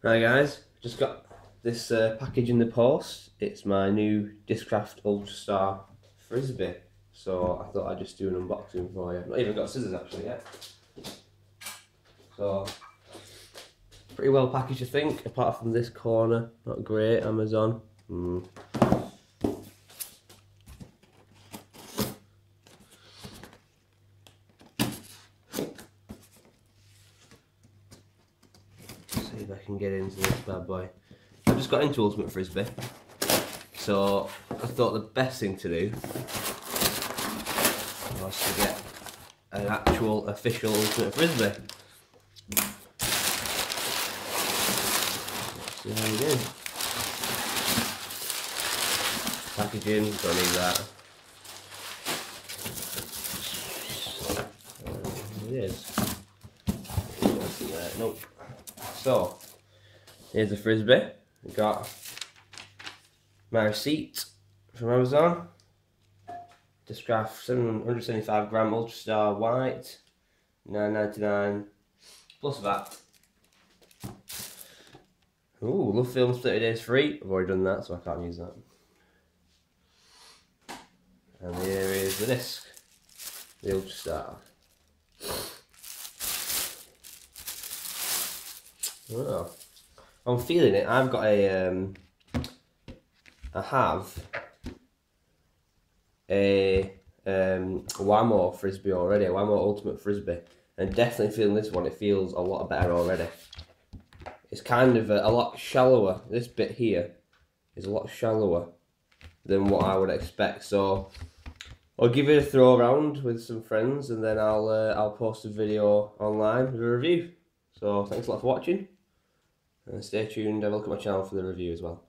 Hi guys, just got this package in the post. It's my new Discraft Ulra-star frisbee. So I thought I'd just do an unboxing for you. I've not even got scissors actually yet. So pretty well packaged I think, apart from this corner. Not great, Amazon. See if I can get into this bad boy. I've just got into Ultimate Frisbee. So I thought the best thing to do was to get an actual official Ultimate Frisbee. See how we do. Packaging, don't need that. It is. Nope. So, here's the frisbee. We got my receipt from Amazon. Discraft 775 gram Ulra-star white, $9.99 plus that. Ooh, love films 30 days free. I've already done that, so I can't use that. And here is the disc, the Ulra-star. Oh, I'm feeling it. I've got a I have a Whammo frisbee already, a Whammo Ultimate Frisbee, and definitely feeling this one. It feels a lot better already. It's kind of a lot shallower. This bit here is a lot shallower than what I would expect. So I'll give it a throw around with some friends, and then I'll post a video online with a review. So thanks a lot for watching, and stay tuned. Have a look at my channel for the review as well.